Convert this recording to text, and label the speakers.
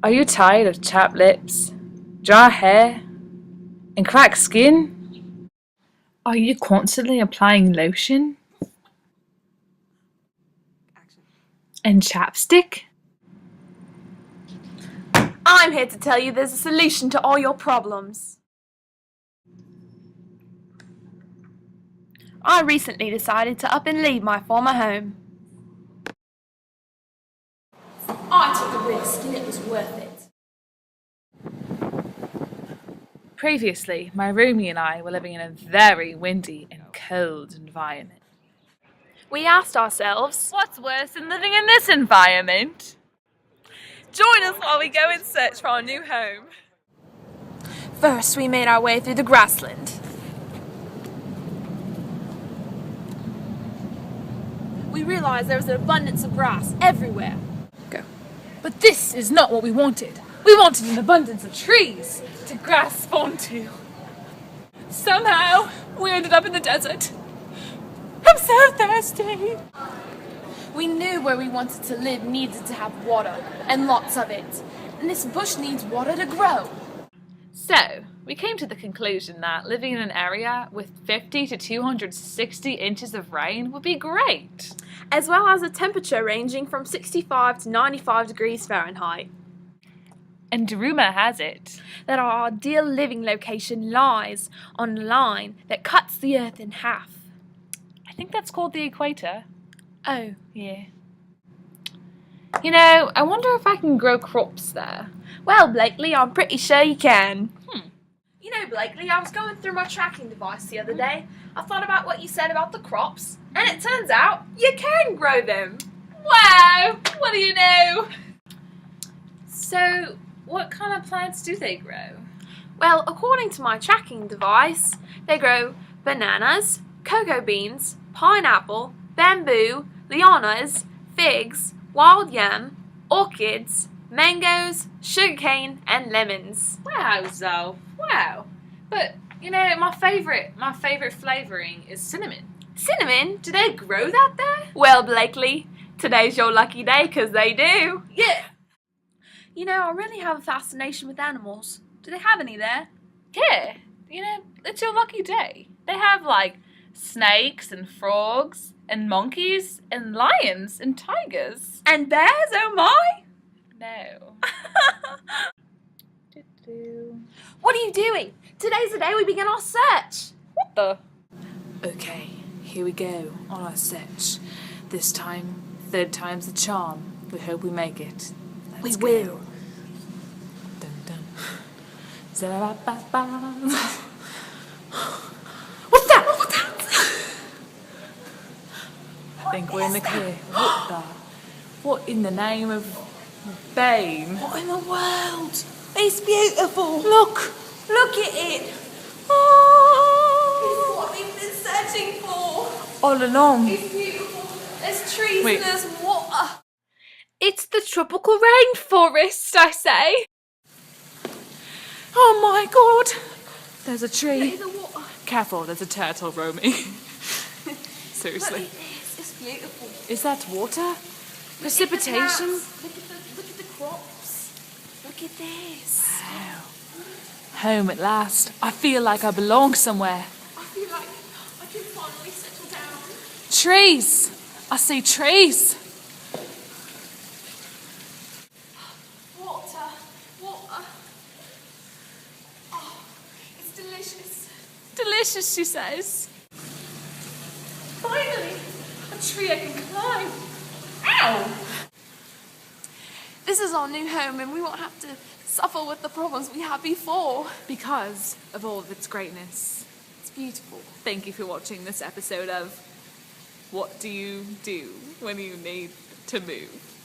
Speaker 1: Are you tired of chapped lips, dry hair, and cracked skin? Are you constantly applying lotion and chapstick?
Speaker 2: I'm here to tell you there's a solution to all your problems. I recently decided to up and leave my former home. I took a risk and it was worth it.
Speaker 1: Previously, my roomie and I were living in a very windy and cold environment.
Speaker 2: We asked ourselves,
Speaker 1: What's worse than living in this environment? Join us while we go and search for our new home.
Speaker 2: first we made our way through the grassland. We realized there was an abundance of grass everywhere.
Speaker 1: But this is not what we wanted. We wanted an abundance of trees to grasp onto. Somehow, we ended up in the desert. I'm so thirsty.
Speaker 2: We knew where we wanted to live needed to have water, and lots of it. And this bush needs water to grow.
Speaker 1: So, we came to the conclusion that living in an area with 50 to 260 inches of rain would be great.
Speaker 2: As well as a temperature ranging from 65 to 95 degrees Fahrenheit.
Speaker 1: And rumour has it
Speaker 2: That our ideal living location lies on a line that cuts the earth in half.
Speaker 1: I think that's called the equator.
Speaker 2: Oh,
Speaker 1: Yeah. You know, I wonder if I can grow crops there.
Speaker 2: well, Blakely, I'm pretty sure you can.
Speaker 1: Hmm.
Speaker 2: You know, Blakely, I was going through my tracking device the other day. I thought about what you said about the crops, and it turns out you can grow them.
Speaker 1: Wow! What do you know? So, what kind of plants do they grow?
Speaker 2: Well, according to my tracking device, they grow bananas, cocoa beans, pineapple, bamboo, lianas, figs, wild yam, orchids, mangoes, sugarcane, and lemons.
Speaker 1: Wow, Zoe. Wow. But, you know, my favourite flavouring is cinnamon.
Speaker 2: Cinnamon? Do they grow that there? Well, Blakely, today's your lucky day, 'cause they do.
Speaker 1: Yeah.
Speaker 2: You know, I really have a fascination with animals. Do they have any there?
Speaker 1: Yeah. You know, it's your lucky day. They have, like, snakes and frogs and monkeys and lions and tigers.
Speaker 2: And bears, oh my!
Speaker 1: No.
Speaker 2: What are you doing? Today's the day we begin our search.
Speaker 1: What the? Okay, here we go on our search. This time, third time's the charm. We hope we make it.
Speaker 2: We will.
Speaker 1: Dun, dun. Za-ba-ba-ba.
Speaker 2: What's that? What's that?
Speaker 1: I think we're in the clear. What the? What in the name of Bane?
Speaker 2: What in the world? It's beautiful.
Speaker 1: Look!
Speaker 2: Look at it. Oh, it's what we've been searching for.
Speaker 1: All along.
Speaker 2: It's beautiful. There's trees
Speaker 1: Wait.
Speaker 2: and there's water. It's the tropical rainforest, I say.
Speaker 1: Oh my god! There's a tree.
Speaker 2: Look at the water.
Speaker 1: Careful, there's a turtle, Romy.
Speaker 2: Look
Speaker 1: Seriously.
Speaker 2: at this. It's beautiful.
Speaker 1: Is that water?
Speaker 2: Look at the
Speaker 1: Precipitation?
Speaker 2: plants. Look at the crops. Look at this.
Speaker 1: Wow. Home at last. I feel like I belong somewhere.
Speaker 2: I feel like I can finally settle down.
Speaker 1: Trees! I see trees.
Speaker 2: Water. Water. Oh, it's delicious.
Speaker 1: Delicious, she says.
Speaker 2: Finally, a tree I can climb. Ow! This is our new home and we won't have to suffer with the problems we had before.
Speaker 1: Because of all of its greatness.
Speaker 2: It's beautiful.
Speaker 1: Thank you for watching this episode of What Do You Do When You Need to Move?